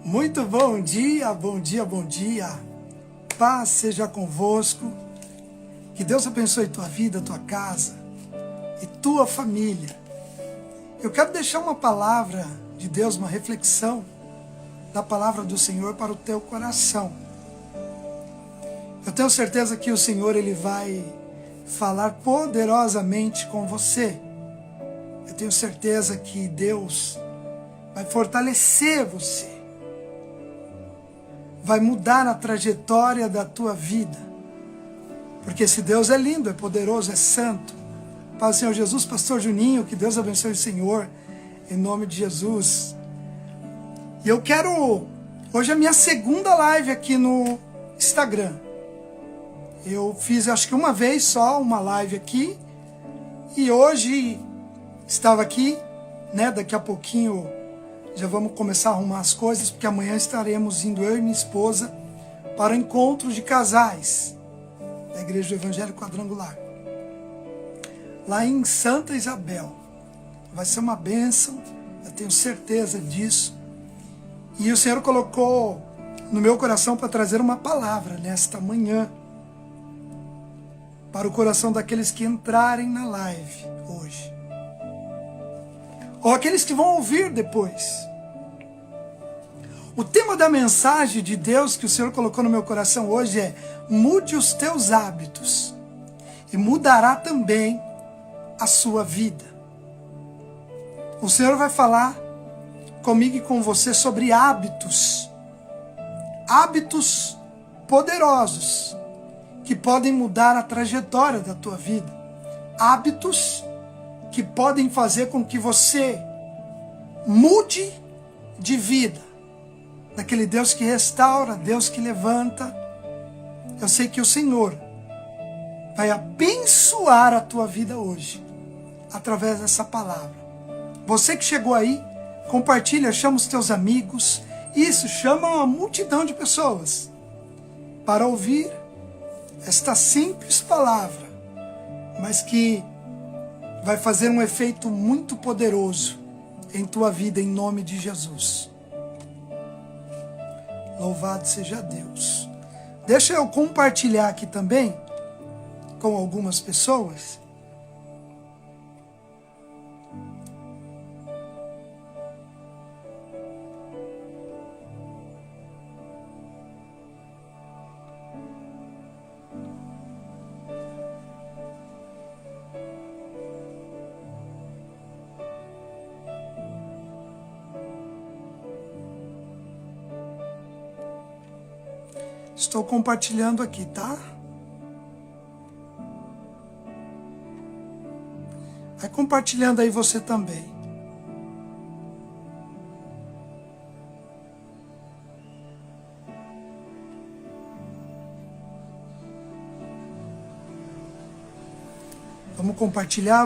Muito bom dia, bom dia, bom dia. Paz seja convosco. Que Deus abençoe tua vida, tua casa e tua família. Eu quero deixar uma palavra de Deus, uma reflexão da palavra do Senhor para o teu coração. Eu tenho certeza que o Senhor ele vai falar poderosamente com você. Eu tenho certeza que Deus vai fortalecer você. Vai mudar a trajetória da tua vida. Porque esse Deus é lindo, é poderoso, é santo. Pai do Senhor Jesus, pastor Juninho, que Deus abençoe o Senhor, em nome de Jesus. E eu quero, hoje é a minha segunda live aqui no Instagram. Eu fiz acho que uma vez só uma live aqui. E hoje estava aqui, né, daqui a pouquinho já vamos começar a arrumar as coisas, porque amanhã estaremos indo eu e minha esposa para o encontro de casais da Igreja do Evangelho Quadrangular, lá em Santa Isabel. Vai ser uma bênção, eu tenho certeza disso. E o Senhor colocou no meu coração para trazer uma palavra nesta manhã, para o coração daqueles que entrarem na live hoje, ou aqueles que vão ouvir depois. O tema da mensagem de Deus que o Senhor colocou no meu coração hoje é: mude os teus hábitos e mudará também a sua vida. O Senhor vai falar comigo e com você sobre hábitos poderosos que podem mudar a trajetória da tua vida. Hábitos que podem fazer com que você mude de vida. Daquele Deus que restaura, Deus que levanta. Eu sei que o Senhor vai abençoar a tua vida hoje, através dessa palavra. Você que chegou aí, compartilha, chama os teus amigos. Isso, chama uma multidão de pessoas para ouvir esta simples palavra, mas que vai fazer um efeito muito poderoso em tua vida, em nome de Jesus. Louvado seja Deus. Deixa eu compartilhar aqui também com algumas pessoas. Estou compartilhando aqui, tá? Vai compartilhando aí você também. Vamos compartilhar,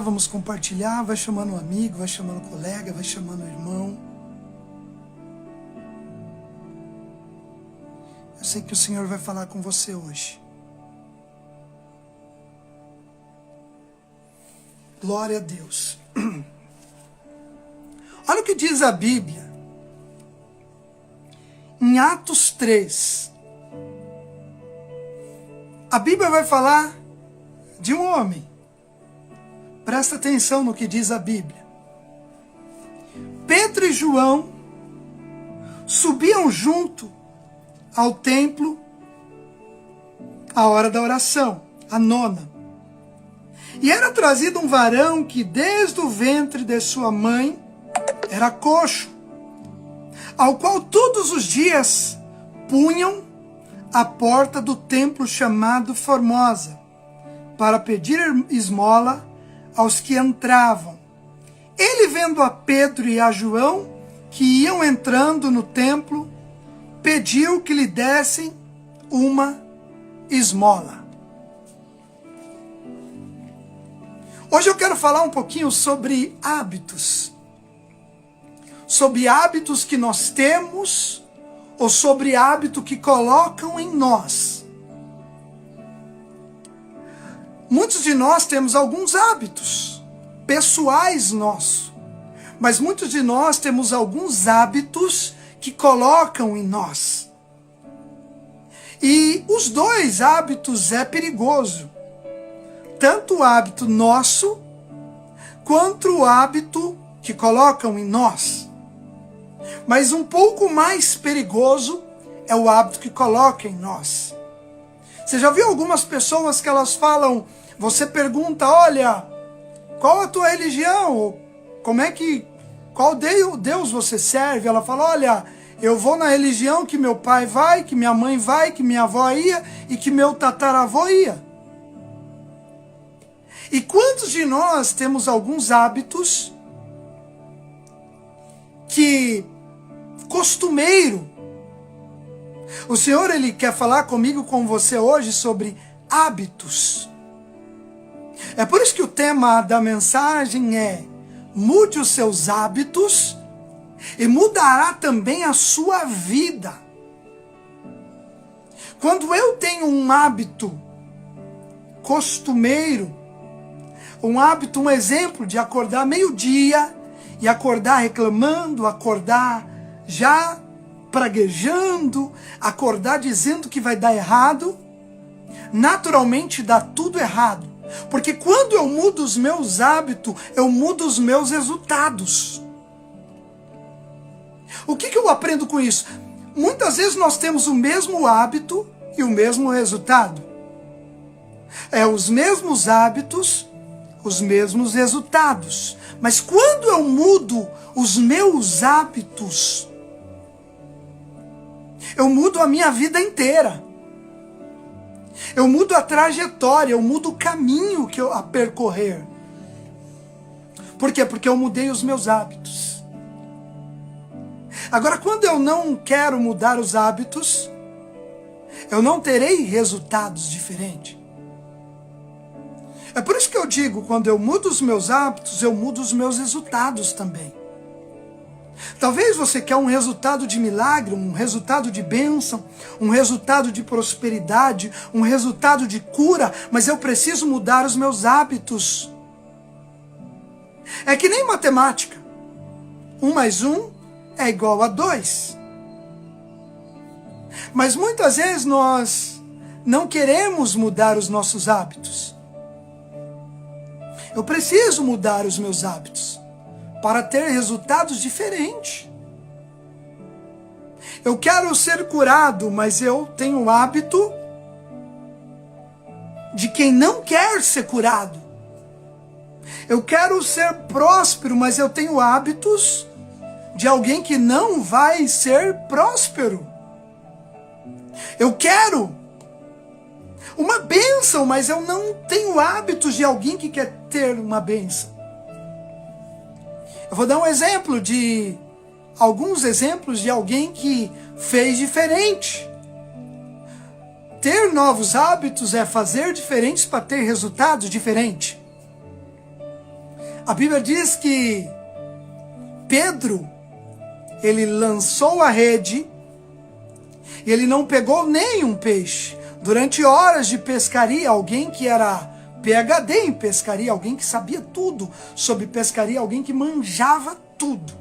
vai chamando um amigo, vai chamando um colega, vai chamando um irmão. Eu sei que o Senhor vai falar com você hoje. Glória a Deus. Olha o que diz a Bíblia. Em Atos 3. A Bíblia vai falar de um homem. Presta atenção no que diz a Bíblia. Pedro e João subiam junto ao templo à hora da oração, a nona. E era trazido um varão que desde o ventre de sua mãe era coxo, ao qual todos os dias punham à porta do templo chamado Formosa, para pedir esmola aos que entravam. Ele, vendo a Pedro e a João, que iam entrando no templo, pediu que lhe dessem uma esmola. Hoje eu quero falar um pouquinho sobre hábitos. Sobre hábitos que nós temos ou sobre hábito que colocam em nós. Muitos de nós temos alguns hábitos pessoais nossos, mas muitos de nós temos alguns hábitos que colocam em nós. E os dois hábitos é perigoso. Tanto o hábito nosso, quanto o hábito que colocam em nós. Mas um pouco mais perigoso é o hábito que coloca em nós. Você já viu algumas pessoas que elas falam, você pergunta, olha, qual a tua religião? Qual Deus você serve? Ela fala, olha, eu vou na religião que meu pai vai, que minha mãe vai, que minha avó ia e que meu tataravô ia. E quantos de nós temos alguns hábitos que, costumeiro, o Senhor, Ele quer falar comigo, com você hoje, sobre hábitos. É por isso que o tema da mensagem é: mude os seus hábitos e mudará também a sua vida. Quando eu tenho um hábito costumeiro, um exemplo de acordar meio-dia e acordar reclamando, acordar já praguejando, acordar dizendo que vai dar errado, naturalmente dá tudo errado. Porque quando eu mudo os meus hábitos, eu mudo os meus resultados. O que eu aprendo com isso? Muitas vezes nós temos o mesmo hábito e o mesmo resultado. É os mesmos hábitos, os mesmos resultados. Mas quando eu mudo os meus hábitos, eu mudo a minha vida inteira. Eu mudo a trajetória, eu mudo o caminho a percorrer. Por quê? Porque eu mudei os meus hábitos. Agora, quando eu não quero mudar os hábitos, eu não terei resultados diferentes. É por isso que eu digo, quando eu mudo os meus hábitos, eu mudo os meus resultados também. Talvez você quer um resultado de milagre, um resultado de bênção, um resultado de prosperidade, um resultado de cura, mas eu preciso mudar os meus hábitos. É que nem matemática. 1 mais 1 é igual a 2. Mas muitas vezes nós não queremos mudar os nossos hábitos. Eu preciso mudar os meus hábitos para ter resultados diferentes. Eu quero ser curado, mas eu tenho o hábito de quem não quer ser curado. Eu quero ser próspero, mas eu tenho hábitos de alguém que não vai ser próspero. Eu quero uma bênção, mas eu não tenho hábitos de alguém que quer ter uma bênção. Eu vou dar alguns exemplos de alguém que fez diferente. Ter novos hábitos é fazer diferentes para ter resultados diferentes. A Bíblia diz que Pedro, ele lançou a rede e ele não pegou nenhum peixe. Durante horas de pescaria, alguém que era PhD em pescaria, alguém que sabia tudo sobre pescaria, alguém que manjava tudo.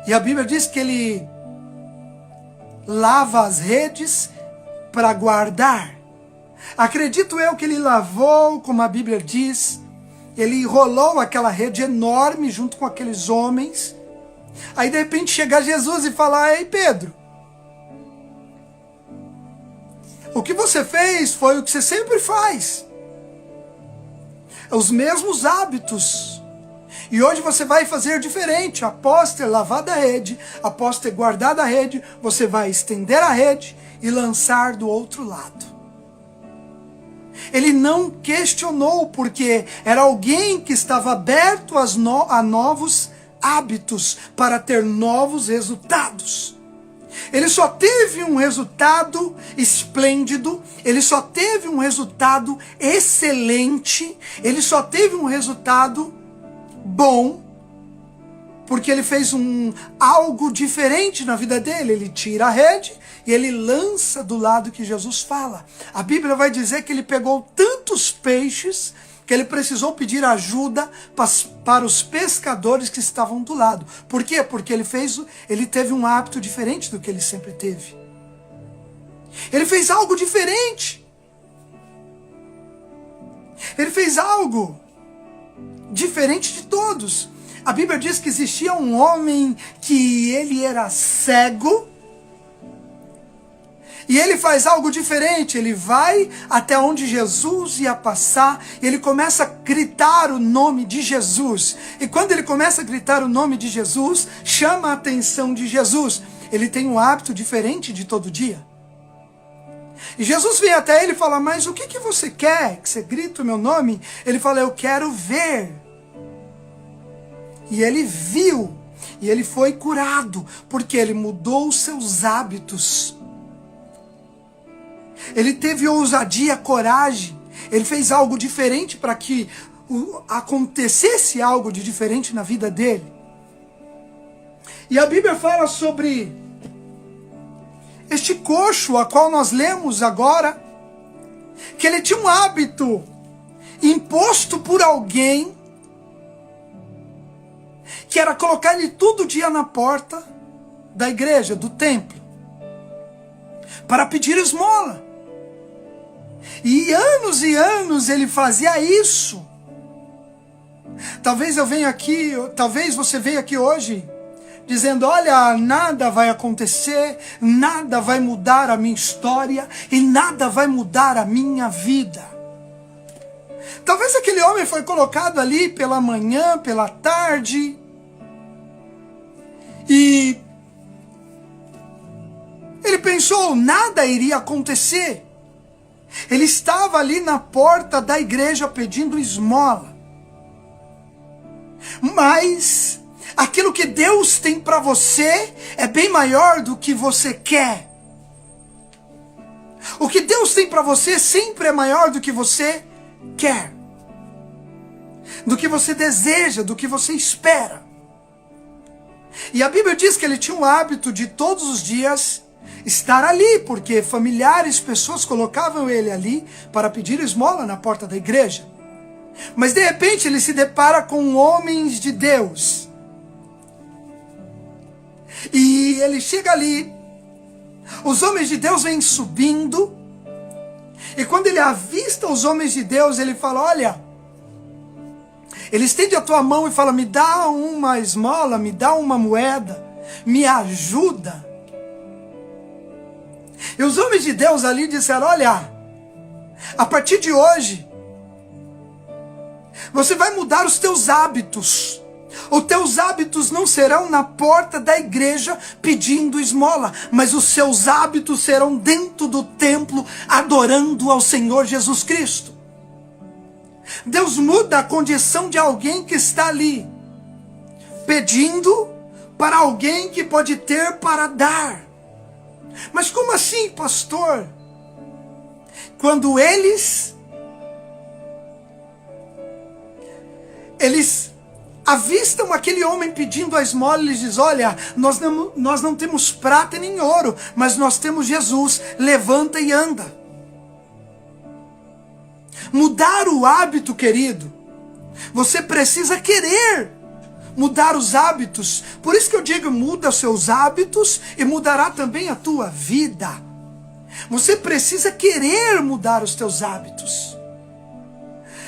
E a Bíblia diz que ele lava as redes para guardar. Acredito eu que ele lavou, como a Bíblia diz, ele enrolou aquela rede enorme junto com aqueles homens. Aí de repente chega Jesus e fala: ei Pedro, o que você fez foi o que você sempre faz. Os mesmos hábitos. E hoje você vai fazer diferente. Após ter lavado a rede, após ter guardado a rede, você vai estender a rede e lançar do outro lado. Ele não questionou, porque era alguém que estava aberto a novos hábitos para ter novos resultados. Ele só teve um resultado esplêndido, ele só teve um resultado excelente, ele só teve um resultado bom, porque ele fez algo diferente na vida dele. Ele tira a rede e ele lança do lado que Jesus fala. A Bíblia vai dizer que ele pegou tantos peixes que ele precisou pedir ajuda para os pescadores que estavam do lado. Por quê? Porque ele teve um hábito diferente do que ele sempre teve. Ele fez algo diferente. Ele fez algo diferente de todos. A Bíblia diz que existia um homem que ele era cego. E ele faz algo diferente. Ele vai até onde Jesus ia passar. E ele começa a gritar o nome de Jesus. E quando ele começa a gritar o nome de Jesus, chama a atenção de Jesus. Ele tem um hábito diferente de todo dia. E Jesus vem até ele e fala: mas o que você quer? Que você grita o meu nome? Ele fala: eu quero ver. E ele viu. E ele foi curado. Porque ele mudou os seus hábitos. Ele teve ousadia, coragem. Ele fez algo diferente para que acontecesse algo de diferente na vida dele. E a Bíblia fala sobre este coxo, a qual nós lemos agora, que ele tinha um hábito imposto por alguém, que era colocar ele todo dia na porta da igreja, do templo, para pedir esmola. E anos ele fazia isso. Talvez você venha aqui hoje dizendo: olha, nada vai acontecer, nada vai mudar a minha história e nada vai mudar a minha vida. Talvez aquele homem foi colocado ali pela manhã, pela tarde, e ele pensou, nada iria acontecer. Ele estava ali na porta da igreja pedindo esmola. Mas aquilo que Deus tem para você é bem maior do que você quer. O que Deus tem para você sempre é maior do que você quer, do que você deseja, do que você espera. E a Bíblia diz que ele tinha o hábito de todos os dias estar ali, porque familiares, pessoas colocavam ele ali para pedir esmola na porta da igreja. Mas de repente ele se depara com homens de Deus. E ele chega ali, os homens de Deus vêm subindo, e quando ele avista os homens de Deus, ele fala: olha, ele estende a tua mão e fala: me dá uma esmola, me dá uma moeda, me ajuda. E os homens de Deus ali disseram: olha, a partir de hoje, você vai mudar os teus hábitos. Os teus hábitos não serão na porta da igreja pedindo esmola, mas os seus hábitos serão dentro do templo, adorando ao Senhor Jesus Cristo. Deus muda a condição de alguém que está ali, pedindo para alguém que pode ter para dar. Mas como assim, pastor? Quando eles avistam aquele homem pedindo a esmola, eles dizem: olha, nós não temos prata nem ouro, mas nós temos Jesus, levanta e anda. Mudar o hábito, querido, você precisa querer mudar os hábitos. Por isso que eu digo, muda os seus hábitos e mudará também a tua vida. Você precisa querer mudar os teus hábitos.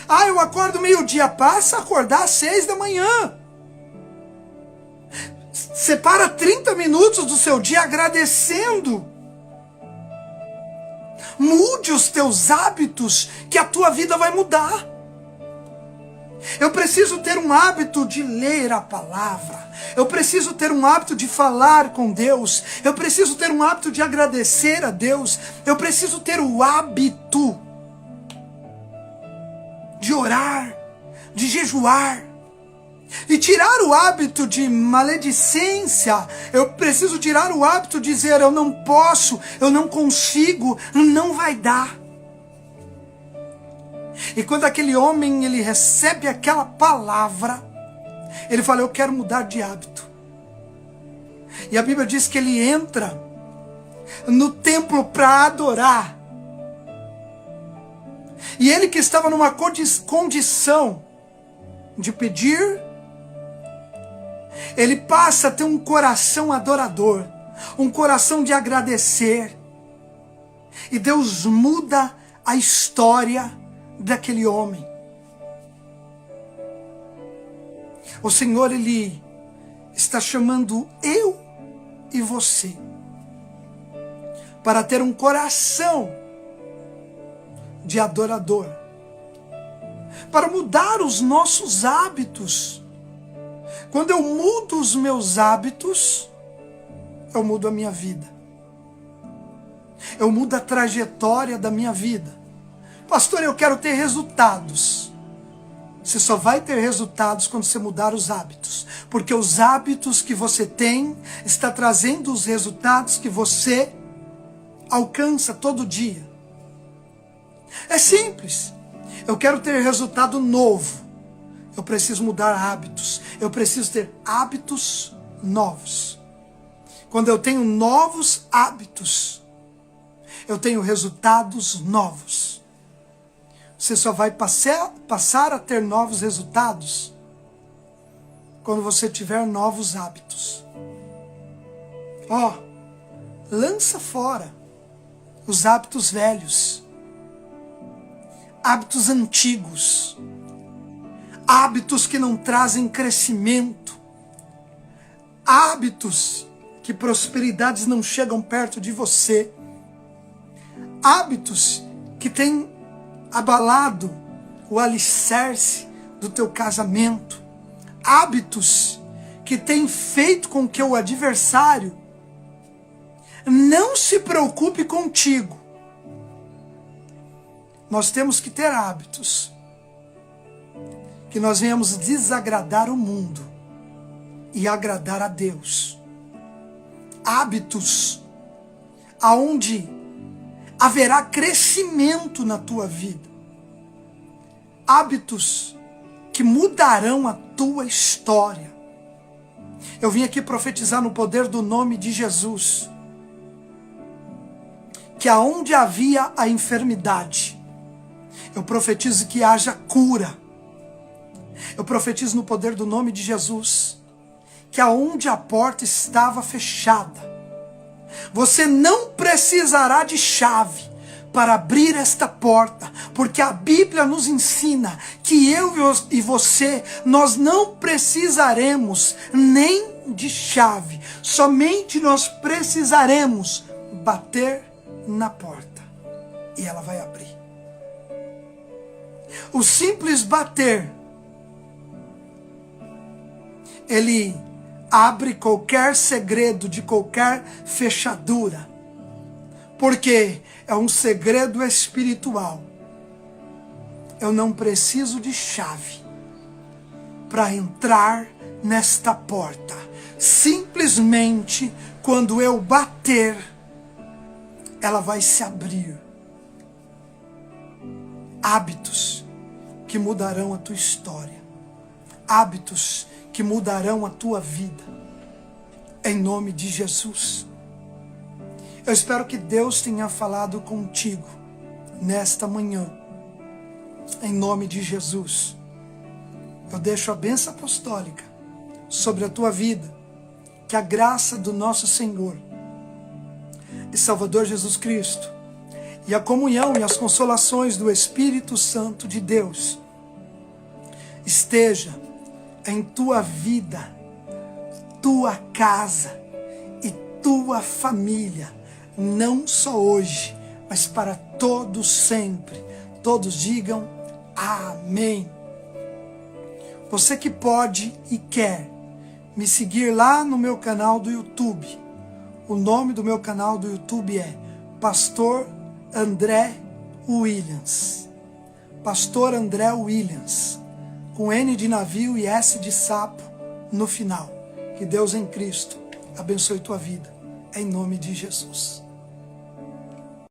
Ah, eu acordo meio-dia, passa a acordar às 6 da manhã. Separa 30 minutos do seu dia agradecendo. Mude os teus hábitos, que a tua vida vai mudar. Eu preciso ter um hábito de ler a palavra. Eu preciso ter um hábito de falar com Deus. Eu preciso ter um hábito de agradecer a Deus. Eu preciso ter o hábito de orar, de jejuar. E tirar o hábito de maledicência. Eu preciso tirar o hábito de dizer: eu não posso, eu não consigo, não vai dar. E quando aquele homem ele recebe aquela palavra, ele fala: eu quero mudar de hábito. E a Bíblia diz que ele entra no templo para adorar. E ele que estava numa condição de pedir, ele passa a ter um coração adorador, um coração de agradecer. E Deus muda a história daquele homem. O Senhor, Ele está chamando eu e você para ter um coração de adorador, para mudar os nossos hábitos. Quando eu mudo os meus hábitos, eu mudo a minha vida. Eu mudo a trajetória da minha vida. Pastor, eu quero ter resultados. Você só vai ter resultados quando você mudar os hábitos. Porque os hábitos que você tem está trazendo os resultados que você alcança todo dia. É simples. Eu quero ter resultado novo. Eu preciso mudar hábitos. Eu preciso ter hábitos novos. Quando eu tenho novos hábitos, eu tenho resultados novos. Você só vai passar a ter novos resultados quando você tiver novos hábitos. Lança fora os hábitos velhos, hábitos antigos, hábitos que não trazem crescimento, hábitos que prosperidades não chegam perto de você, hábitos que têm abalado o alicerce do teu casamento, hábitos que têm feito com que o adversário não se preocupe contigo. Nós temos que ter hábitos que nós venhamos desagradar o mundo e agradar a Deus. Hábitos aonde haverá crescimento na tua vida. Hábitos que mudarão a tua história. Eu vim aqui profetizar no poder do nome de Jesus que aonde havia a enfermidade, eu profetizo que haja cura. Eu profetizo no poder do nome de Jesus que aonde a porta estava fechada, você não precisará de chave para abrir esta porta, porque a Bíblia nos ensina que eu e você, nós não precisaremos nem de chave, somente nós precisaremos bater na porta e ela vai abrir. O simples bater, ele abre qualquer segredo de qualquer fechadura, porque é um segredo espiritual. Eu não preciso de chave para entrar nesta porta. Simplesmente, quando eu bater, ela vai se abrir. Hábitos que mudarão a tua história. Hábitos que mudarão a tua vida. Em nome de Jesus. Eu espero que Deus tenha falado contigo nesta manhã. Em nome de Jesus. Eu deixo a bênção apostólica sobre a tua vida. Que a graça do nosso Senhor e Salvador Jesus Cristo e a comunhão e as consolações do Espírito Santo de Deus esteja em tua vida, tua casa e tua família, não só hoje, mas para todos sempre. Todos digam amém. Você que pode e quer me seguir lá no meu canal do YouTube. O nome do meu canal do YouTube é Pastor André Williams. Pastor André Williams. Com N de navio e S de sapo no final. Que Deus em Cristo abençoe tua vida. Em nome de Jesus.